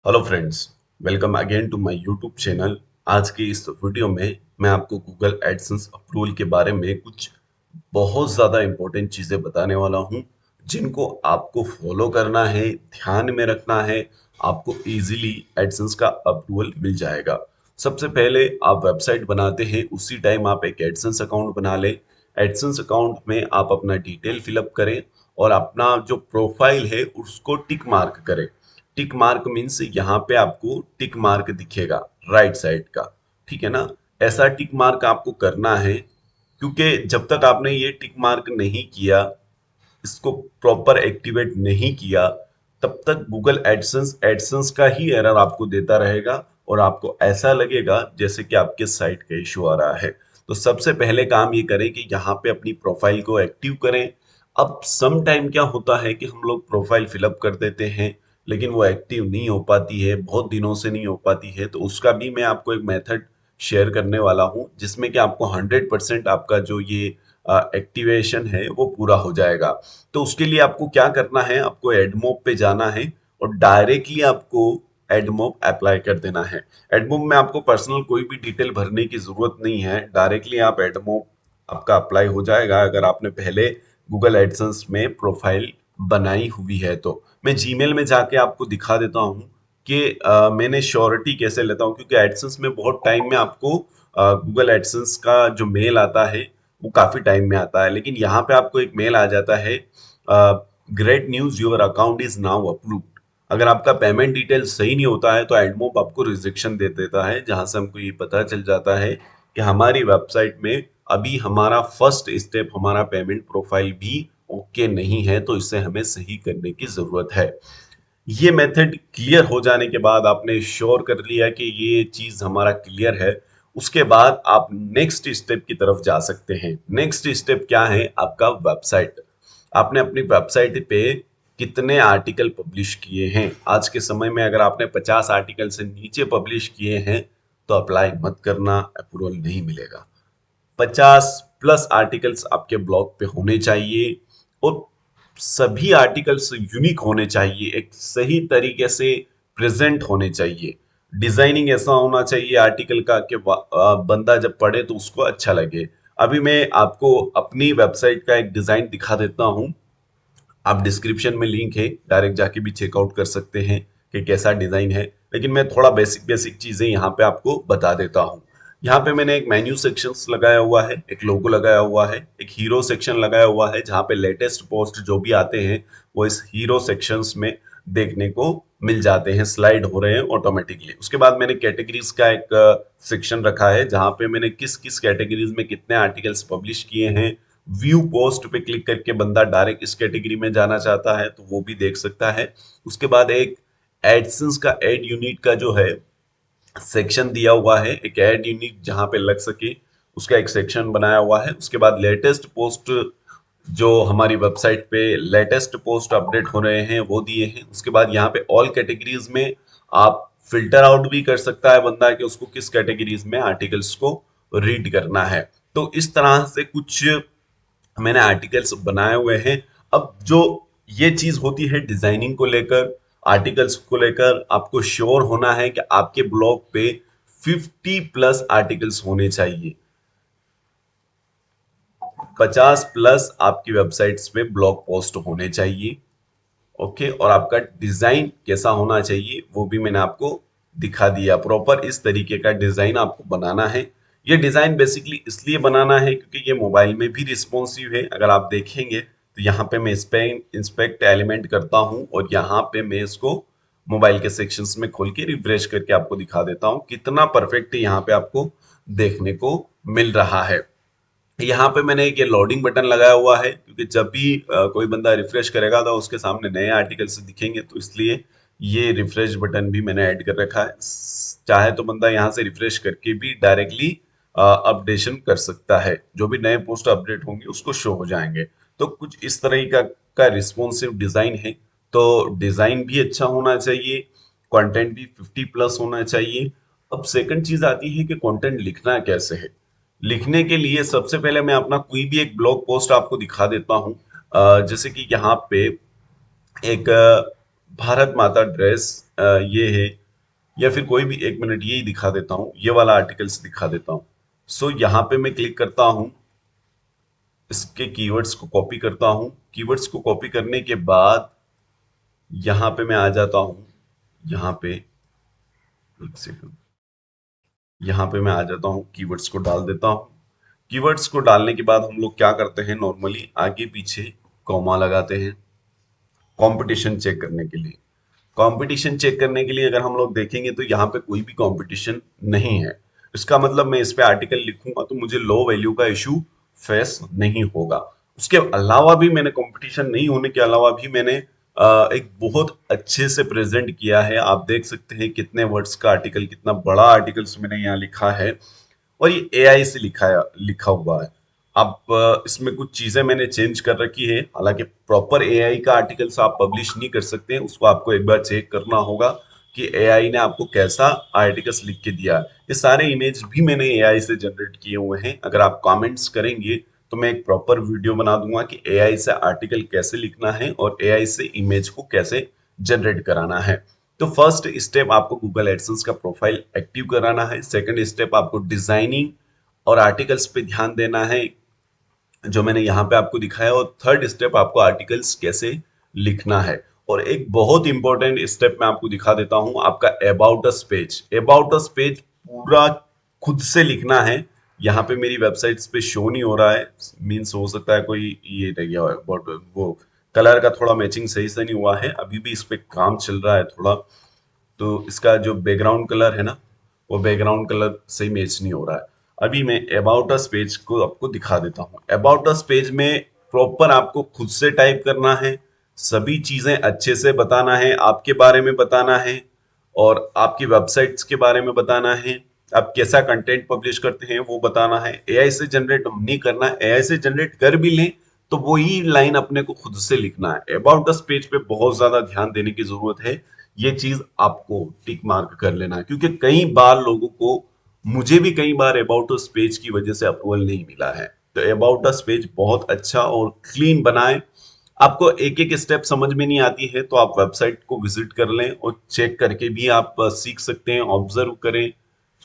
Hello friends, welcome again to my YouTube channel. आज की इस वीडियो में मैं आपको गूगल एडसेंस अप्रूवल के बारे में कुछ बहुत ज़्यादा इंपॉर्टेंट चीज़ें बताने वाला हूँ, जिनको आपको फॉलो करना है, ध्यान में रखना है। आपको इजीली एडसेंस का अप्रूवल मिल जाएगा। सबसे पहले आप वेबसाइट बनाते हैं, उसी टाइम आप एक एडसेंस अकाउंट बना लें। एडसेंस अकाउंट में आप अपना डिटेल फिलअप करें और अपना जो प्रोफाइल है उसको टिक मार्क करें। टिक मार्क मीन्स यहाँ पे आपको टिक मार्क दिखेगा राइट साइड का। ठीक है ना? ऐसा टिक मार्क आपको करना है, क्योंकि जब तक आपने ये टिक मार्क नहीं किया, इसको प्रॉपर एक्टिवेट नहीं किया, तब तक गूगल एडसेंस एडसेंस का ही एरर आपको देता रहेगा और आपको ऐसा लगेगा जैसे कि आपके साइट का इशू आ रहा है। तो सबसे पहले काम ये करें कि यहाँ पे अपनी प्रोफाइल को एक्टिव करें। अब सम टाइम क्या होता है कि हम लोग प्रोफाइल फिलअप कर देते हैं, लेकिन वो एक्टिव नहीं हो पाती है, बहुत दिनों से नहीं हो पाती है। तो उसका भी मैं आपको एक मेथड शेयर करने वाला हूँ, जिसमें कि आपको 100% आपका जो ये एक्टिवेशन है वो पूरा हो जाएगा। तो उसके लिए आपको क्या करना है, आपको एडमोब पे जाना है और डायरेक्टली आपको एडमोब अप्लाई कर देना है। एडमोब में आपको पर्सनल कोई भी डिटेल भरने की जरूरत नहीं है, डायरेक्टली आप एडमोब आपका अप्लाई हो जाएगा अगर आपने पहले गूगल एडसेंस में प्रोफाइल बनाई हुई है। तो मैं जीमेल में जाके आपको दिखा देता हूँ कि मैंने श्योरिटी कैसे लेता हूँ, क्योंकि एडसेंस में बहुत टाइम में आपको गूगल एडसेंस का जो मेल आता है वो काफी टाइम में आता है, लेकिन यहाँ पे आपको एक मेल आ जाता है, great news, your account is now approved. अगर आपका पेमेंट डिटेल सही नहीं होता है तो एडमोब आपको रिजेक्शन दे देता है, जहां से हमको ये पता चल जाता है कि हमारी वेबसाइट में अभी हमारा फर्स्ट स्टेप, हमारा पेमेंट प्रोफाइल भी ओके नहीं है, तो इसे हमें सही करने की जरूरत है। ये मेथड क्लियर हो जाने के बाद, आपने श्योर कर लिया कि ये चीज हमारा क्लियर है, उसके बाद आप नेक्स्ट स्टेप की तरफ जा सकते हैं। नेक्स्ट स्टेप क्या है? आपका वेबसाइट। आपने अपनी वेबसाइट पे कितने आर्टिकल पब्लिश किए हैं? आज के समय में अगर आपने 50 आर्टिकल से नीचे पब्लिश किए हैं तो अप्लाई मत करना, अप्रूवल नहीं मिलेगा। 50 प्लस आर्टिकल्स आपके ब्लॉग पे होने चाहिए और सभी आर्टिकल्स यूनिक होने चाहिए, एक सही तरीके से प्रेजेंट होने चाहिए। डिजाइनिंग ऐसा होना चाहिए आर्टिकल का कि बंदा जब पढ़े तो उसको अच्छा लगे। अभी मैं आपको अपनी वेबसाइट का एक डिजाइन दिखा देता हूँ। आप डिस्क्रिप्शन में लिंक है, डायरेक्ट जाके भी चेकआउट कर सकते हैं कि कैसा डिजाइन है, लेकिन मैं थोड़ा बेसिक बेसिक चीजें यहाँ पे आपको बता देता हूँ। यहाँ पे मैंने एक मेन्यू सेक्शंस लगाया हुआ है, एक लोगो लगाया हुआ है, एक हीरो सेक्शन लगाया हुआ है, जहाँ पे लेटेस्ट पोस्ट जो भी आते हैं वो इस हीरो सेक्शंस में देखने को मिल जाते हैं, स्लाइड हो रहे हैं ऑटोमेटिकली। उसके बाद मैंने कैटेगरीज का एक सेक्शन रखा है, जहाँ पे मैंने किस किस कैटेगरीज में कितने आर्टिकल्स पब्लिश किए हैं। व्यू पोस्ट पे क्लिक करके बंदा डायरेक्ट इस कैटेगरी में जाना चाहता है तो वो भी देख सकता है। उसके बाद एक एडसेंस का एड यूनिट का जो है सेक्शन दिया हुआ है, एक एड यूनिट जहां पे लग सके, उसका एक सेक्शन बनाया हुआ है। उसके बाद लेटेस्ट पोस्ट, जो हमारी वेबसाइट पे लेटेस्ट पोस्ट अपडेट हो रहे हैं वो दिए हैं। उसके बाद यहाँ पे ऑल कैटेगरीज में आप फिल्टर आउट भी कर सकता है बंदा कि उसको किस कैटेगरीज में आर्टिकल्स को रीड करना है। तो इस तरह से कुछ मैंने आर्टिकल्स बनाए हुए हैं। अब जो ये चीज होती है डिजाइनिंग को लेकर, आर्टिकल्स को लेकर, आपको श्योर होना है कि आपके ब्लॉग पे 50 प्लस आर्टिकल्स होने चाहिए। 50 प्लस आपकी वेबसाइट्स पे ब्लॉग पोस्ट होने चाहिए। ओके, और आपका डिजाइन कैसा होना चाहिए वो भी मैंने आपको दिखा दिया। प्रॉपर इस तरीके का डिजाइन आपको बनाना है। ये डिजाइन बेसिकली इसलिए बनाना है क्योंकि ये मोबाइल में भी रिस्पॉन्सिव है। अगर आप देखेंगे तो यहाँ पे मैं इंस्पेक्ट एलिमेंट करता हूँ और यहाँ पे मैं इसको मोबाइल के सेक्शंस में खोल के रिफ्रेश करके आपको दिखा देता हूँ कितना परफेक्ट यहाँ पे आपको देखने को मिल रहा है। यहाँ पे मैंने एक ये लोडिंग बटन लगाया हुआ है, क्योंकि जब भी कोई बंदा रिफ्रेश करेगा तो उसके सामने नए आर्टिकल्स दिखेंगे, तो इसलिए ये रिफ्रेश बटन भी मैंने ऐड कर रखा है। चाहे तो बंदा यहाँ से रिफ्रेश करके भी डायरेक्टली अपडेशन कर सकता है, जो भी नए पोस्ट अपडेट होंगे उसको शो हो जाएंगे। तो कुछ इस तरह का रिस्पॉन्सिव डिजाइन है। तो डिजाइन भी अच्छा होना चाहिए, कंटेंट भी 50 प्लस होना चाहिए। अब सेकंड चीज आती है कि कंटेंट लिखना कैसे है। लिखने के लिए सबसे पहले मैं अपना कोई भी एक ब्लॉग पोस्ट आपको दिखा देता हूँ। जैसे कि यहाँ पे एक भारत माता ड्रेस ये है, या फिर कोई भी, एक मिनट यही दिखा देता हूँ, ये वाला आर्टिकल्स दिखा देता हूँ। सो यहाँ पे मैं क्लिक करता हूँ, इसके कीवर्ड्स को कॉपी करता हूँ। कीवर्ड्स को कॉपी करने के बाद यहाँ पे मैं आ जाता हूँ, यहाँ पे एक सेकंड, यहाँ पे मैं आ जाता हूँ, कीवर्ड्स को डाल देता हूँ। कीवर्ड्स को डालने के बाद हम लोग क्या करते हैं, नॉर्मली आगे पीछे कॉमा लगाते हैं कंपटीशन चेक करने के लिए। कंपटीशन चेक करने के लिए अगर हम लोग देखेंगे तो यहाँ पे कोई भी कंपटीशन नहीं है। इसका मतलब मैं इस पे आर्टिकल लिखूंगा तो मुझे लो वैल्यू का इशू फेस नहीं होगा। उसके अलावा भी मैंने कंपटीशन नहीं होने के अलावा भी मैंने एक बहुत अच्छे से प्रेजेंट किया है। आप देख सकते हैं कितने वर्ड्स का आर्टिकल, कितना बड़ा आर्टिकल्स मैंने यहाँ लिखा है, और ये एआई से लिखा हुआ है। अब इसमें कुछ चीजें मैंने चेंज कर रखी है। हालांकि प्रॉपर एआई का आर्टिकल्स आप पब्लिश नहीं कर सकते हैं, उसको आपको एक बार चेक करना होगा कि एआई ने आपको कैसा आर्टिकल्स लिख के दिया है। ये सारे इमेज भी मैंने एआई से जनरेट किए हुए हैं। अगर आप कमेंट्स करेंगे तो मैं एक प्रॉपर वीडियो बना दूंगा कि एआई से आर्टिकल कैसे लिखना है और एआई से इमेज को कैसे जनरेट कराना है। तो फर्स्ट स्टेप आपको गूगल एडसेंस का प्रोफाइल एक्टिव कराना है। सेकंड स्टेप आपको डिजाइनिंग और आर्टिकल्स पे ध्यान देना है, जो मैंने यहाँ पे आपको दिखाया। और थर्ड स्टेप आपको आर्टिकल्स कैसे लिखना है। और एक बहुत इंपॉर्टेंट स्टेप मैं आपको दिखा देता हूँ, आपका about us page. About us page पूरा खुद से लिखना है। यहाँ पे मेरी वेबसाइट्स पे शो नहीं हो रहा है, मीन्स हो सकता है कोई ये रह गया हो, वो कलर का थोड़ा मैचिंग सही से नहीं हुआ है, अभी भी इस पे काम चल रहा है थोड़ा। तो इसका जो बैकग्राउंड कलर है ना, वो बैकग्राउंड कलर सही मैच नहीं हो रहा है। अभी मैं अबाउट अस पेज को आपको दिखा देता हूँ। अबाउट अस पेज में प्रॉपर आपको खुद से टाइप करना है, सभी चीजें अच्छे से बताना है, आपके बारे में बताना है और आपकी वेबसाइट्स के बारे में बताना है। आप कैसा कंटेंट पब्लिश करते हैं वो बताना है। एआई से जनरेट नहीं करना है, एआई से जनरेट कर भी लें तो वही लाइन अपने को खुद से लिखना है। अबाउट अस पेज पे बहुत ज्यादा ध्यान देने की जरूरत है। ये चीज आपको टिक मार्क कर लेना है, क्योंकि कई बार लोगों को, मुझे भी कई बार अबाउट अस पेज की वजह से अप्रूवल नहीं मिला है। तो अबाउट अस पेज बहुत अच्छा और क्लीन बनाएं। आपको एक एक स्टेप समझ में नहीं आती है तो आप वेबसाइट को विजिट कर लें और चेक करके भी आप सीख सकते हैं, ऑब्जर्व करें।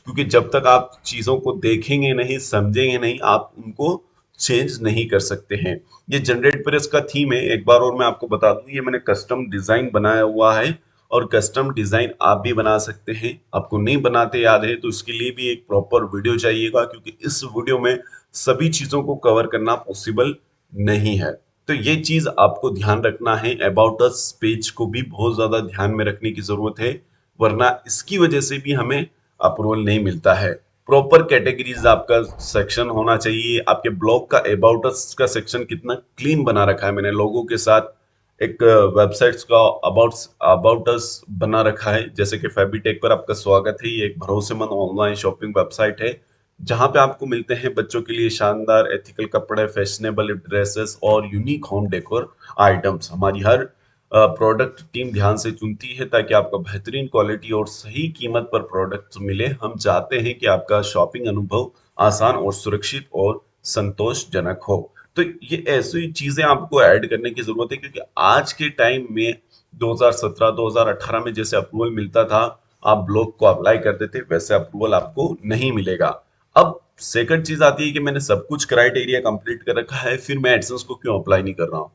क्योंकि जब तक आप चीजों को देखेंगे नहीं, समझेंगे नहीं, आप उनको चेंज नहीं कर सकते हैं। ये जनरेट प्रेस का थीम है, एक बार और मैं आपको बता दूं, ये मैंने कस्टम डिजाइन बनाया हुआ है। और कस्टम डिजाइन आप भी बना सकते हैं। आपको नहीं बनाते याद है तो इसके लिए भी एक प्रॉपर वीडियो चाहिएगा, क्योंकि इस वीडियो में सभी चीजों को कवर करना पॉसिबल नहीं है। तो ये चीज आपको ध्यान रखना है। अबाउट अस पेज को भी बहुत ज्यादा ध्यान में रखने की जरूरत है, वरना इसकी वजह से भी हमें अप्रूवल नहीं मिलता है। प्रॉपर कैटेगरीज आपका सेक्शन होना चाहिए। आपके ब्लॉग का अबाउट अस का सेक्शन कितना क्लीन बना रखा है मैंने, लोगों के साथ एक वेबसाइट्स का अबाउट अबाउट अस बना रखा है। जैसे कि फैबीटेक पर आपका स्वागत है। ये एक भरोसेमंद ऑनलाइन शॉपिंग वेबसाइट है जहां पे आपको मिलते हैं बच्चों के लिए शानदार एथिकल कपड़े, फैशनेबल ड्रेसेस और यूनिक होम डेकोर आइटम्स। हमारी हर प्रोडक्ट टीम ध्यान से चुनती है ताकि आपका बेहतरीन क्वालिटी और सही कीमत पर प्रोडक्ट मिले। हम चाहते हैं कि आपका शॉपिंग अनुभव आसान और सुरक्षित और संतोषजनक हो। तो ये ऐसी चीजें आपको ऐड करने की जरूरत है, क्योंकि आज के टाइम में 2017-2018 में जैसे अप्रूवल मिलता था, आप ब्लॉग को अप्लाई करते थे, वैसे अप्रूवल आपको नहीं मिलेगा। अब सेकंड चीज आती है कि मैंने सब कुछ क्राइटेरिया कंप्लीट कर रखा है, फिर मैं एडसेंस को क्यों अप्लाई नहीं कर रहा हूँ।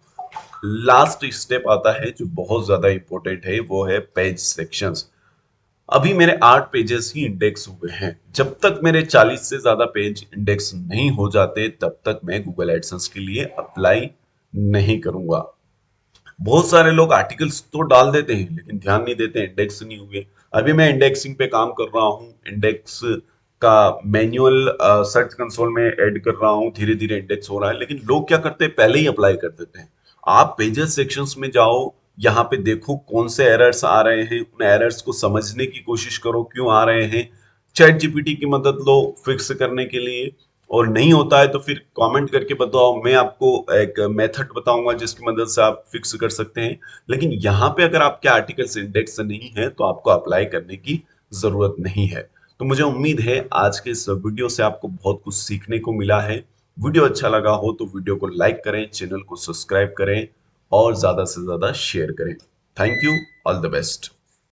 लास्ट स्टेप आता है जो बहुत ज्यादा इंपॉर्टेंट है, वो है पेज सेक्शंस। अभी मेरे 8 पेजेस ही इंडेक्स हुए हैं। जब तक मेरे 40 से ज्यादा पेज इंडेक्स नहीं हो जाते तब तक मैं गूगल एडसेंस के लिए अप्लाई नहीं करूंगा। बहुत सारे लोग आर्टिकल्स तो डाल देते हैं लेकिन ध्यान नहीं देते इंडेक्स नहीं हुए। अभी मैं इंडेक्सिंग पे काम कर रहा हूँ, इंडेक्स का मैनुअल सर्च कंसोल में ऐड कर रहा हूँ, धीरे धीरे इंडेक्स हो रहा है। लेकिन लोग क्या करते हैं, पहले ही अप्लाई कर देते हैं। आप पेजेस सेक्शंस में जाओ, यहाँ पे देखो कौन से एरर्स आ रहे हैं, उन एरर्स को समझने की कोशिश करो क्यों आ रहे हैं। चैट जीपीटी की मदद लो फिक्स करने के लिए, और नहीं होता है तो फिर कमेंट करके बताओ, मैं आपको एक मेथड बताऊंगा जिसकी मदद से आप फिक्स कर सकते हैं। लेकिन यहाँ पे अगर आपके आर्टिकल्स इंडेक्स नहीं है तो आपको अप्लाई करने की जरूरत नहीं है। तो मुझे उम्मीद है आज के इस वीडियो से आपको बहुत कुछ सीखने को मिला है। वीडियो अच्छा लगा हो तो वीडियो को लाइक करें, चैनल को सब्सक्राइब करें और ज्यादा से ज्यादा शेयर करें। Thank you, all the best.